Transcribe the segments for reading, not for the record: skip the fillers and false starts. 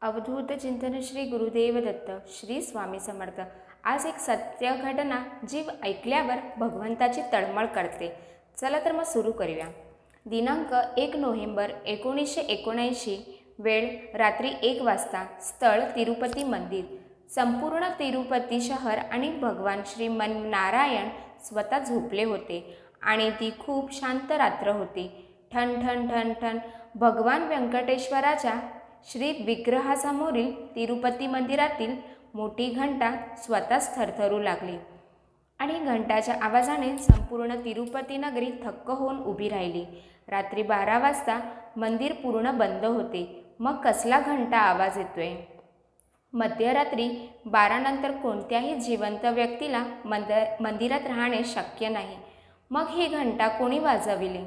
अवधूत चिंतन श्री गुरुदेव दत्त श्री स्वामी समर्थ। आज एक सत्य घटना जी ऐकल्यावर भगवंताची तळमळ करते। चला तर मग सुरू करूया। दिनांक 1 नोव्हेंबर 1979, वेळ रात्री 1 वाजता, स्थळ तिरुपती मंदिर। संपूर्ण तिरुपती शहर आणि भगवान श्रीमन नारायण स्वतः झोपले होते आणि ती खूप शांत रात्र होती। ठण ठण ठण ठण भगवान व्यंकटेश्वराच्या श्री विग्रहासमोरील तिरुपती मंदिरातील मोठी घंटा स्वतःच थरथरू लागली आणि घंटाच्या आवाजाने संपूर्ण तिरुपती नगरी थक्क होऊन उभी राहिली। रात्री 12 वाजता मंदिर पूर्ण बंद होते। मग कसला घंटा आवाज येतोय? मध्यरात्री 12 नंतर कोणत्याही जिवंत व्यक्तीला मंदिरात राहणे शक्य नाही। मग ही घंटा कोणी वाजविली?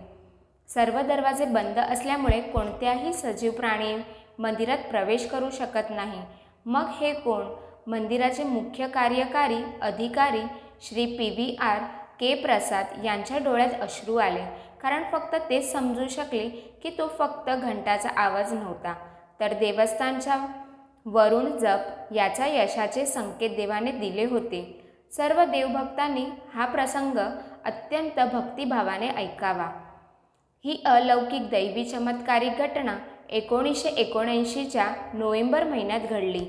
सर्व दरवाजे बंद असल्यामुळे कोणत्याही सजीव प्राणी मंदिरात प्रवेश करू शकत नाही। मग हे कोण? मंदिराचे मुख्य कार्यकारी अधिकारी श्री PVR.K. प्रसाद यांच्या डोळ्यात अश्रू आले, कारण फक्त तेच समजू शकले की तो फक्त घंटाचा आवाज नव्हता, तर देवस्थानच्या वरून जप याचा यशाचे संकेत देवाने दिले होते। सर्व देवभक्तांनी हा प्रसंग अत्यंत भक्तिभावाने ऐकावा। ही अलौकिक दैवी चमत्कारिक घटना 1979च्या नोव्हेंबर महिन्यात घडली।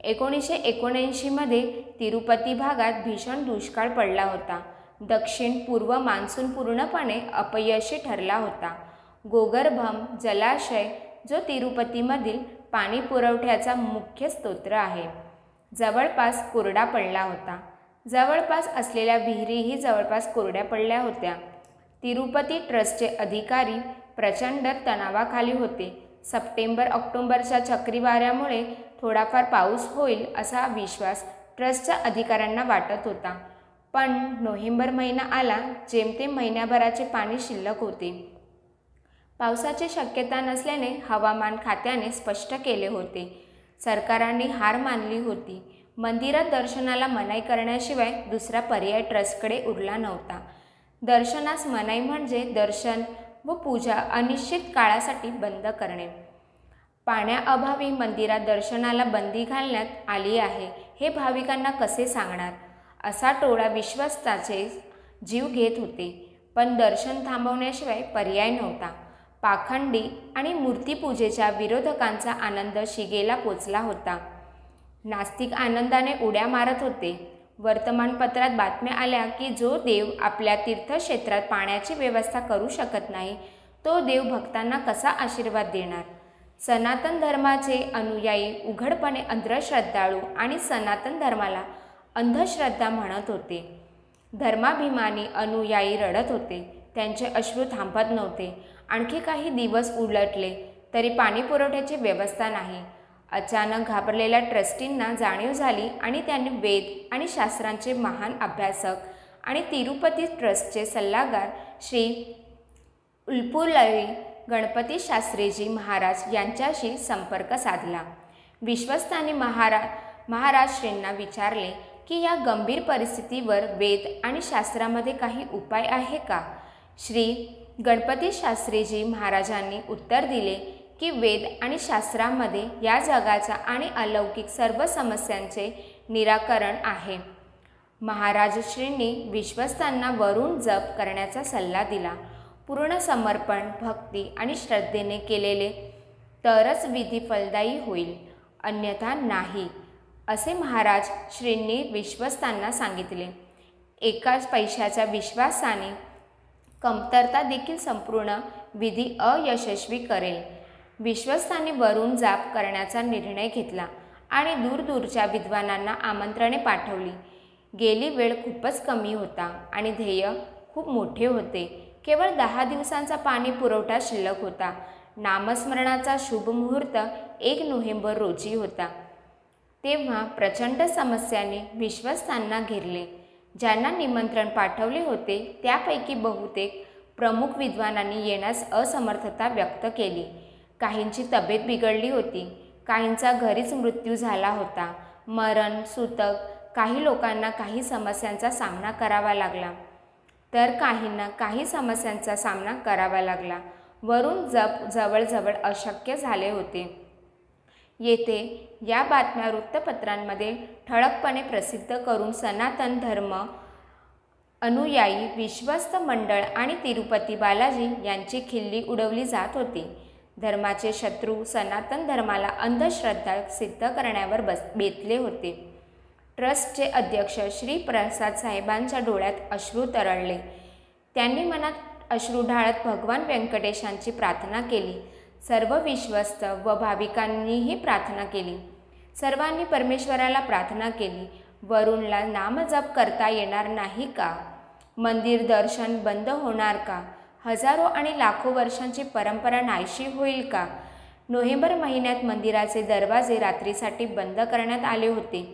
1979 तिरुपती भागात भीषण दुष्काळ पडला होता। दक्षिण पूर्व मान्सून पूर्णपणे अपयशी ठरला होता। गोगर्भम जलाशय, जो तिरुपतीमधील पाणी पुरवठ्याचा मुख्य स्रोत आहे, जवळपास कोरडा पडला होता। जवळपास असलेल्या विहिरीही जवळपास कोरड्या पडल्या होत्या। तिरुपती ट्रस्टचे अधिकारी प्रचंड तणावाखाली होते। सप्टेंबर-ऑक्टोबरच्या चक्रीवाऱ्यामुळे थोडाफार पाऊस होईल असा विश्वास ट्रस्टच्या अधिकाऱ्यांना वाटत होता, पण नोव्हेंबर महिना आला, जेमतेम महिन्याभराचे पाणी शिल्लक होते। पावसाची शक्यता नसल्याने हवामान खात्याने स्पष्ट केले होते। सरकारांनी हार मानली होती। मंदिरात दर्शनाला मनाई करण्याशिवाय दुसरा पर्याय ट्रस्टकडे उरला नव्हता। दर्शनास मनाई म्हणजे दर्शन व पूजा अनिश्चित काळासाठी बंद करणे। पाण्याअभावी मंदिरात दर्शनाला बंदी घालण्यात आली आहे हे भाविकांना कसे सांगणार? असा टोळा विश्वासाचे जीव घेत होते, पण दर्शन थांबवण्याशिवाय पर्याय नव्हता। पाखंडी आणि मूर्तीपूजेच्या विरोधकांचा आनंद शिगेला पोचला होता। नास्तिक आनंदाने उड्या मारत होते। वर्तमानपत्रात बातम्या आल्या की जो देव आपल्या तीर्थक्षेत्रात पाण्याची व्यवस्था करू शकत नाही, तो देव भक्तांना कसा आशीर्वाद देणार? सनातन धर्माचे अनुयायी उघडपणे अंधश्रद्धाळू आणि सनातन धर्माला अंधश्रद्धा म्हणत होते। धर्माभिमानी अनुयायी रडत होते। त्यांचे अश्रू थांबत नव्हते। आणखी काही दिवस उलटले तरी पाणी पुरवठ्याची व्यवस्था नाही। अचानक घाबरलेल्या ट्रस्टींना जाणीव झाली आणि त्यांनी वेद आणि शास्त्रांचे महान अभ्यासक आणि तिरुपती ट्रस्टचे सल्लागार श्री उल्पुलई गणपती शास्त्रीजी महाराज यांच्याशी संपर्क साधला। विश्वस्तांनी महाराज श्रींना विचारले की या गंभीर परिस्थितीवर वेद आणि शास्त्रामध्ये काही उपाय आहे का? श्री गणपती शास्त्रीजी महाराजांनी उत्तर दिले की वेद आणि शास्त्रामध्ये या जगाच्या आणि अलौकिक सर्व समस्यांचे निराकरण आहे। महाराज श्रींनी विश्वस्तांना वरून जप करण्याचा सल्ला दिला। पूर्ण समर्पण, भक्ती आणि श्रद्धेने केलेले तरच विधी फलदायी होईल, अन्यथा नाही, असे महाराज श्रींनी विश्वस्तांना सांगितले। एकाच पैशाच्या विश्वासाने कमतरता देखील संपूर्ण विधी अयशस्वी करेल। विश्वस्तांनी वरून जाप करण्याचा निर्णय घेतला आणि दूरदूरच्या विद्वानांना आमंत्रणे पाठवली। गेली वेळ खूपच कमी होता आणि ध्येय खूप मोठे होते। केवळ 10 दिवसांचा पाणी पुरवठा शिल्लक होता। नामस्मरणाचा शुभ मुहूर्त 1 नोव्हेंबर रोजी होता। तेव्हा प्रचंड समस्यांनी विश्वस्तांना घेरले। ज्यांना निमंत्रण पाठवले होते त्यापैकी बहुतेक प्रमुख विद्वानांनी येण्यास असमर्थता व्यक्त केली। काहींची तब्येत बिघडली होती, काहींचा घरीच मृत्यू झाला होता, मरण, सूतक, काही लोकांना काही समस्यांचा सामना करावा लागला, तर काहींना काही समस्यांचा सामना करावा लागला। वरून जप जवळजवळ अशक्य झाले होते। येथे या बातम्या वृत्तपत्रांमध्ये ठळकपणे प्रसिद्ध करून सनातन धर्म अनुयायी, विश्वस्त मंडळ आणि तिरुपती बालाजी यांची खिल्ली उडवली जात होती. धर्माचे शत्रू सनातन धर्माला अंधश्रद्धा सिद्ध करण्यावर बेतले होते. ट्रस्टचे अध्यक्ष श्री प्रसाद साहेबांच्या डोळ्यात अश्रू तरळले. त्यांनी मनात अश्रू ढाळत भगवान व्यंकटेशांची प्रार्थना केली. सर्व विश्वस्त व भाविकांनीही प्रार्थना केली. सर्वांनी परमेश्वराला प्रार्थना केली, वरुणला नामजप करता येणार नाही का? मंदिर दर्शन बंद होणार का? हजारो आणि लाखो वर्षांची परंपरा नाहीशी होईल का? नोव्हेंबर महिन्यात मंदिराचे दरवाजे रात्रीसाठी बंद करण्यात आले होते.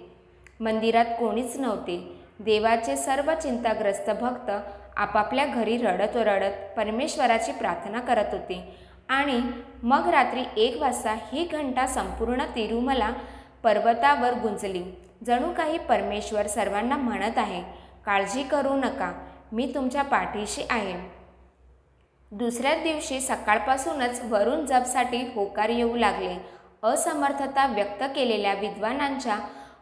मंदिरात कोणीच नव्हते. देवाचे सर्व चिंताग्रस्त भक्त आपापल्या घरी रडत रडत परमेश्वराची प्रार्थना करत होते. आणि मग रात्री 1 वाजता ही घंटा संपूर्ण तिरुमला पर्वतावर गुंजली. जणू काही परमेश्वर सर्वांना म्हणत आहे, काळजी करू नका, मी तुमच्या पाठीशी आहे. दुसऱ्या दिवशी सकाळपासूनच वरुण जपसाठी होकार येऊ लागले. असमर्थता व्यक्त केलेल्या विद्वानांच्या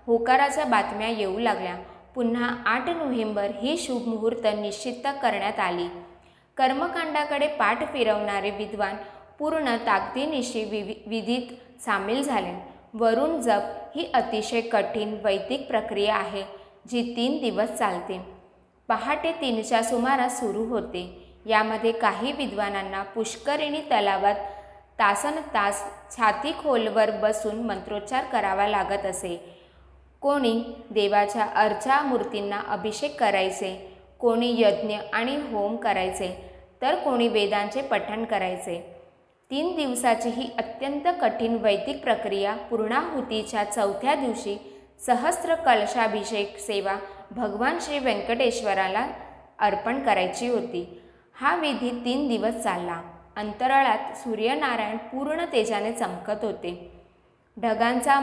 होकाराच्या बातम्या येऊ लागल्या. पुन्हा 8 नोव्हेंबर ही शुभ मुहूर्त निश्चित करण्यात आली. कर्मकांडाकडे पाठ फिरवणारे विद्वान पूर्ण ताकदीनिशी विधीत सामील झाले. वरुण जप ही अतिशय कठीण वैदिक प्रक्रिया आहे, जी 3 दिवस चालते. पहाटे 3च्या सुमारास सुरू होते. यामध्ये काही विद्वानांना पुष्करिणी तलावात तासनतास छाती खोलवर बसून मंत्रोच्चार करावा लागत असे. कोणी देवाच्या अर्चा मूर्तींना अभिषेक करायचे, कोणी यज्ञ आणि होम करायचे, तर कोणी वेदांचे पठण करायचे. 3 दिवसाची ही अत्यंत कठीण वैदिक प्रक्रिया पूर्णाहुतीच्या 4थ्या दिवशी सहस्त्र कलशाभिषेक सेवा भगवान श्री व्यंकटेश्वराला अर्पण करायची होती. हा विधी 3 दिवस चालला. अंतराळात सूर्यनारायण पूर्ण तेजाने चमकत होते. ढगांचा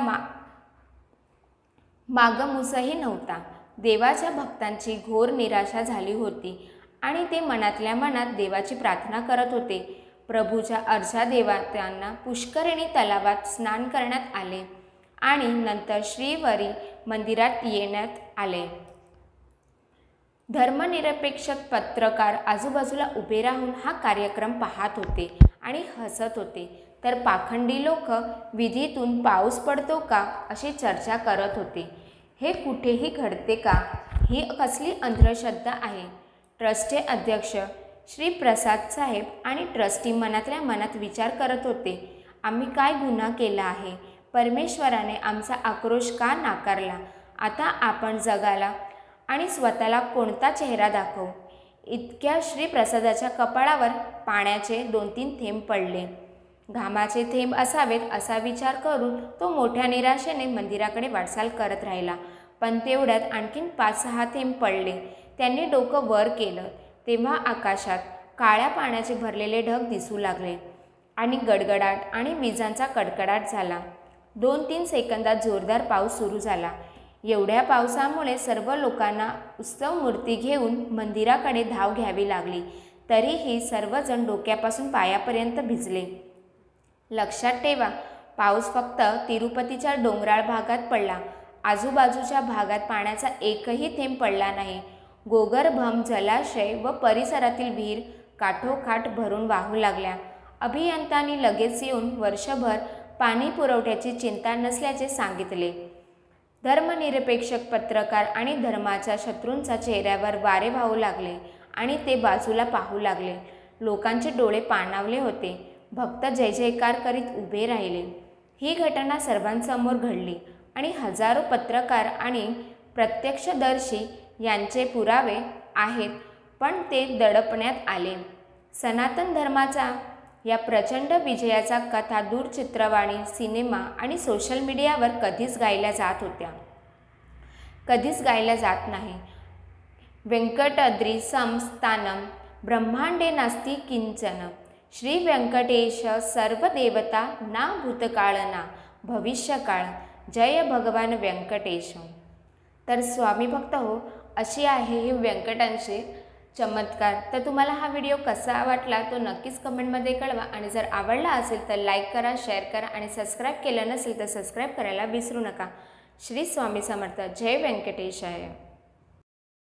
मागमूसही नव्हता. देवाच्या भक्तांची घोर निराशा झाली होती आणि ते मनातल्या मनात देवाची प्रार्थना करत होते. प्रभूच्या अर्चा देवतांना पुष्करिणी तलावात स्नान करण्यात आले आणि नंतर श्रीवरी मंदिरात येण्यात आले. धर्मनिरपेक्ष पत्रकार आजूबाजूला उभे राहून हा कार्यक्रम पाहत होते आणि हसत होते, तर पाखंडी लोक विधीतून पाऊस पडतो का अशी चर्चा करत होते. हे कुठेही घडते का? ही कसली अंधश्रद्धा आहे? ट्रस्टचे अध्यक्ष श्री प्रसाद साहेब आणि ट्रस्टी मनातल्या मनात विचार करत होते, आम्ही काय गुन्हा केला आहे? परमेश्वराने आमचा आक्रोश का नाकारला? आता आपण जगाला आणि स्वतःला कोणता चेहरा दाखवू? इतक्या श्री प्रसादाच्या कपाळावर पाण्याचे 2-3 थेंब पडले. घामाचे थेंब असावेत असा विचार करून तो मोठ्या निराशेने मंदिराकडे वाटचाल करत राहिला. पण तेवढ्यात आणखीन 5-6 थेंब पडले. त्यांनी डोकं वर केलं तेव्हा आकाशात काळ्या पाण्याचे भरलेले ढग दिसू लागले आणि गडगडाट आणि विजांचा कडकडाट झाला. 2-3 सेकंदात जोरदार पाऊस सुरू झाला. एवढ्या पावसामुळे सर्व लोकांना उत्सव मूर्ती घेऊन मंदिराकडे धाव घ्यावी लागली. तरीही सर्वजण डोक्यापासून पायापर्यंत भिजले. लक्षात ठेवा, पाऊस फक्त तिरुपतीच्या डोंगराळ भागात पडला. आजूबाजूच्या भागात पाण्याचा एकही थेंब पडला नाही. गोगर्भम जलाशय व परिसरातील विहीर काठोकाठ भरून वाहू लागल्या. अभियंत्यांनी लगेच येऊन वर्षभर पाणी पुरवठ्याची चिंता नसल्याचे सांगितले. धर्मनिरपेक्ष पत्रकार आणि धर्माच्या शत्रूंच्या चेहऱ्यावर वारे वाहू लागले आणि ते बाजूला पाहू लागले. लोकांचे डोळे पाणावले होते. भक्त जय जयकार करीत उभे राहिले. ही घटना सर्वांसमोर घडली आणि हजारो पत्रकार आणि प्रत्यक्षदर्शी यांचे पुरावे आहेत, पण ते दडपण्यात आले. सनातन धर्माचा या प्रचंड विजयाचा कथा दूरचित्रवाणी, सिनेमा आणि सोशल मीडियावर कधीच गायल्या जात होत्या, कधीच गायल्या जात नाही. व्यंकटाद्री संस्थानम ब्रह्मांडे नास्ति किंचन, श्री व्यंकटेश सर्व देवता ना भूतकाळ ना भविष्यकाळ, जय भगवान व्यंकटेश. तर स्वामी भक्त हो, अशी आहे ही व्यंकटांची चमत्कार. तर तुम्हाला हा व्हिडिओ कसा वाटला तो नक्कीच कमेंटमध्ये कळवा आणि जर आवडला असेल तर लाईक करा, शेअर करा आणि सबस्क्राईब केलं नसेल तर सबस्क्राईब करायला विसरू नका. श्री स्वामी समर्थ. जय व्यंकटेशाय.